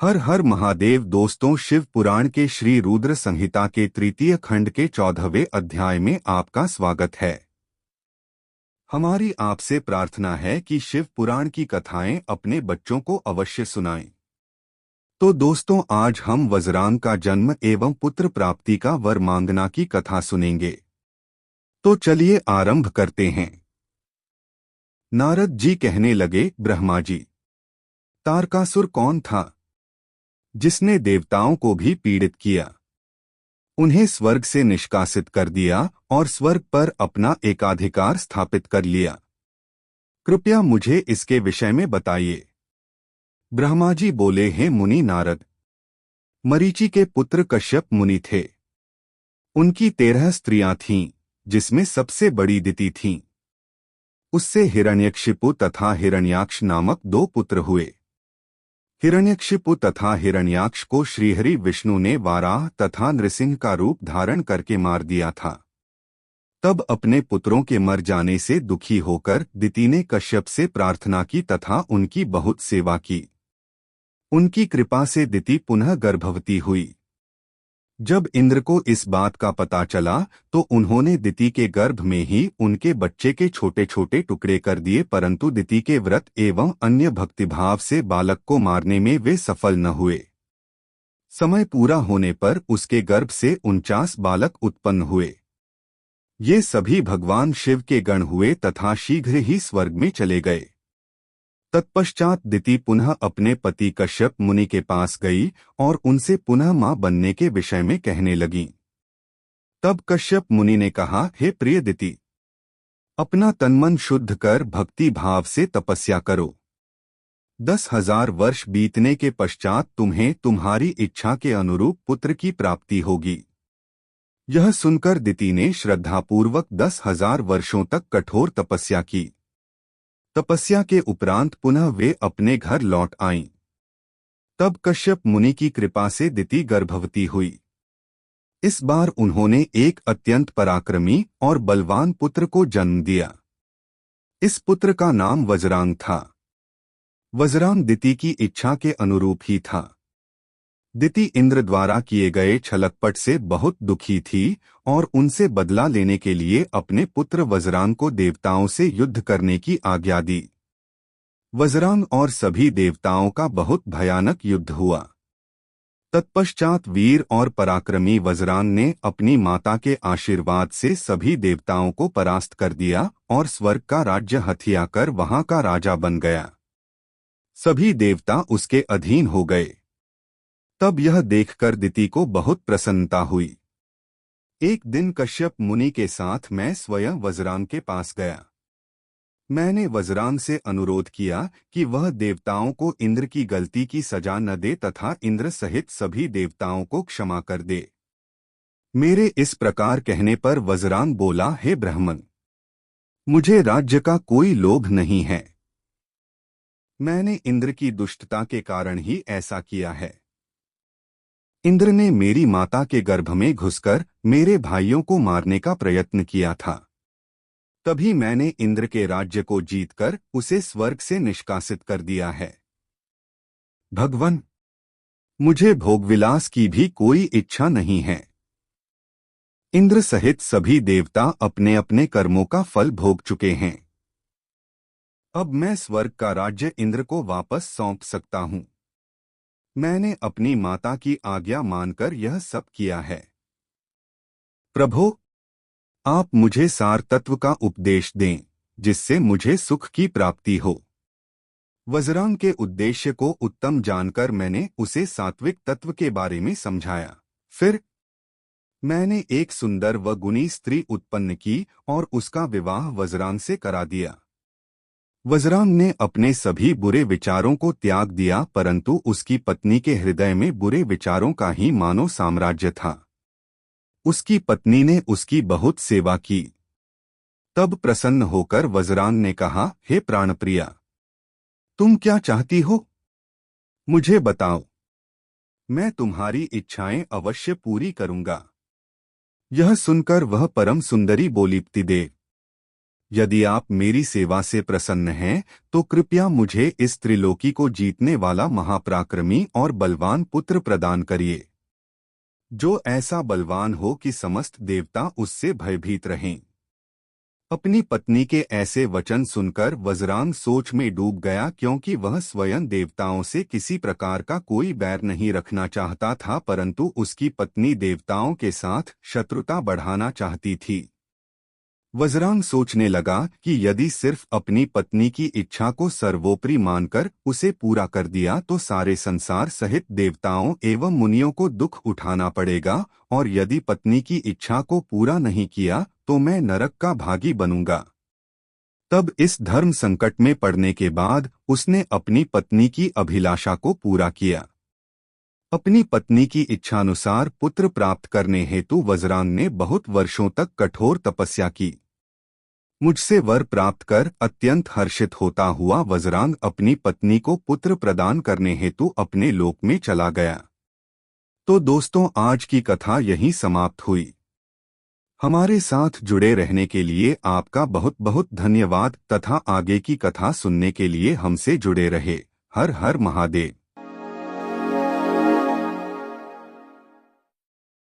हर हर महादेव। दोस्तों, शिव पुराण के श्री रुद्र संहिता के तृतीय खंड के 14वें अध्याय में आपका स्वागत है। हमारी आपसे प्रार्थना है कि शिव पुराण की कथाएं अपने बच्चों को अवश्य सुनाएं। तो दोस्तों, आज हम वज्रांग का जन्म एवं पुत्र प्राप्ति का वर मांगना की कथा सुनेंगे। तो चलिए आरंभ करते हैं। नारद जी कहने लगे, ब्रह्मा जी, तारकासुर कौन था जिसने देवताओं को भी पीड़ित किया, उन्हें स्वर्ग से निष्कासित कर दिया और स्वर्ग पर अपना एकाधिकार स्थापित कर लिया? कृपया मुझे इसके विषय में बताइए। ब्रह्मा जी बोले, हैं मुनि नारद, मरीचि के पुत्र कश्यप मुनि थे। उनकी 13 स्त्रियां थीं, जिसमें सबसे बड़ी दिति थीं। उससे हिरण्यकशिपु तथा हिरण्याक्ष नामक 2 पुत्र हुए। हिरण्यकशिपु तथा हिरण्याक्ष को श्रीहरि विष्णु ने वाराह तथा नृसिंह का रूप धारण करके मार दिया था। तब अपने पुत्रों के मर जाने से दुखी होकर दिति ने कश्यप से प्रार्थना की तथा उनकी बहुत सेवा की। उनकी कृपा से दिति पुनः गर्भवती हुई। जब इंद्र को इस बात का पता चला तो उन्होंने दिति के गर्भ में ही उनके बच्चे के छोटे छोटे टुकड़े कर दिए, परंतु दिति के व्रत एवं अन्य भक्तिभाव से बालक को मारने में वे सफल न हुए। समय पूरा होने पर उसके गर्भ से 49 बालक उत्पन्न हुए। ये सभी भगवान शिव के गण हुए तथा शीघ्र ही स्वर्ग में चले गए। तत्पश्चात दिति पुनः अपने पति कश्यप मुनि के पास गई और उनसे पुनः मां बनने के विषय में कहने लगी। तब कश्यप मुनि ने कहा, हे प्रिय दिति, अपना तनमन शुद्ध कर भक्ति भाव से तपस्या करो। 10,000 वर्ष बीतने के पश्चात तुम्हें तुम्हारी इच्छा के अनुरूप पुत्र की प्राप्ति होगी। यह सुनकर दिति ने श्रद्धापूर्वक 10,000 वर्षों तक कठोर तपस्या की। तपस्या के उपरांत पुनः वे अपने घर लौट आईं। तब कश्यप मुनि की कृपा से दिति गर्भवती हुई। इस बार उन्होंने एक अत्यंत पराक्रमी और बलवान पुत्र को जन्म दिया। इस पुत्र का नाम वज्रांग था। वज्रांग दिति की इच्छा के अनुरूप ही था। दिति इंद्र द्वारा किए गए छलकपट से बहुत दुखी थी और उनसे बदला लेने के लिए अपने पुत्र वज्रांग को देवताओं से युद्ध करने की आज्ञा दी। वज्रांग और सभी देवताओं का बहुत भयानक युद्ध हुआ। तत्पश्चात वीर और पराक्रमी वज्रांग ने अपनी माता के आशीर्वाद से सभी देवताओं को परास्त कर दिया और स्वर्ग का राज्य हथिया कर वहां का राजा बन गया। सभी देवता उसके अधीन हो गए। तब यह देखकर दिति को बहुत प्रसन्नता हुई। एक दिन कश्यप मुनि के साथ मैं स्वयं वज्रांग के पास गया। मैंने वज्रांग से अनुरोध किया कि वह देवताओं को इंद्र की गलती की सजा न दे तथा इंद्र सहित सभी देवताओं को क्षमा कर दे। मेरे इस प्रकार कहने पर वज्रांग बोला, हे ब्राह्मण, मुझे राज्य का कोई लोभ नहीं है। मैंने इंद्र की दुष्टता के कारण ही ऐसा किया है। इंद्र ने मेरी माता के गर्भ में घुसकर मेरे भाइयों को मारने का प्रयत्न किया था। तभी मैंने इंद्र के राज्य को जीतकर उसे स्वर्ग से निष्कासित कर दिया है। भगवान, मुझे भोगविलास की भी कोई इच्छा नहीं है। इंद्र सहित सभी देवता अपने अपने कर्मों का फल भोग चुके हैं। अब मैं स्वर्ग का राज्य इंद्र को वापस सौंप सकता हूँ। मैंने अपनी माता की आज्ञा मानकर यह सब किया है। प्रभो, आप मुझे सार तत्व का उपदेश दें, जिससे मुझे सुख की प्राप्ति हो। वज्रांग के उद्देश्य को उत्तम जानकर मैंने उसे सात्विक तत्व के बारे में समझाया। फिर मैंने एक सुंदर व गुणी स्त्री उत्पन्न की और उसका विवाह वज्रांग से करा दिया। वज्रांग ने अपने सभी बुरे विचारों को त्याग दिया, परंतु उसकी पत्नी के हृदय में बुरे विचारों का ही मानो साम्राज्य था। उसकी पत्नी ने उसकी बहुत सेवा की। तब प्रसन्न होकर वज्रांग ने कहा, हे प्राणप्रिया, तुम क्या चाहती हो? मुझे बताओ, मैं तुम्हारी इच्छाएं अवश्य पूरी करूंगा। यह सुनकर वह परम सुंदरी बोली, देव, यदि आप मेरी सेवा से प्रसन्न हैं तो कृपया मुझे इस त्रिलोकी को जीतने वाला महापराक्रमी और बलवान पुत्र प्रदान करिए, जो ऐसा बलवान हो कि समस्त देवता उससे भयभीत रहें। अपनी पत्नी के ऐसे वचन सुनकर वज्रांग सोच में डूब गया, क्योंकि वह स्वयं देवताओं से किसी प्रकार का कोई बैर नहीं रखना चाहता था, परंतु उसकी पत्नी देवताओं के साथ शत्रुता बढ़ाना चाहती थी। वज्रांग सोचने लगा कि यदि सिर्फ अपनी पत्नी की इच्छा को सर्वोपरि मानकर उसे पूरा कर दिया तो सारे संसार सहित देवताओं एवं मुनियों को दुख उठाना पड़ेगा, और यदि पत्नी की इच्छा को पूरा नहीं किया तो मैं नरक का भागी बनूंगा। तब इस धर्म संकट में पड़ने के बाद उसने अपनी पत्नी की अभिलाषा को पूरा किया। अपनी पत्नी की इच्छानुसार पुत्र प्राप्त करने हेतु वज्रांग ने बहुत वर्षों तक कठोर तपस्या की। मुझसे वर प्राप्त कर अत्यंत हर्षित होता हुआ वज्रांग अपनी पत्नी को पुत्र प्रदान करने हेतु अपने लोक में चला गया। तो दोस्तों, आज की कथा यहीं समाप्त हुई। हमारे साथ जुड़े रहने के लिए आपका बहुत बहुत धन्यवाद तथा आगे की कथा सुनने के लिए हमसे जुड़े रहे। हर हर महादेव।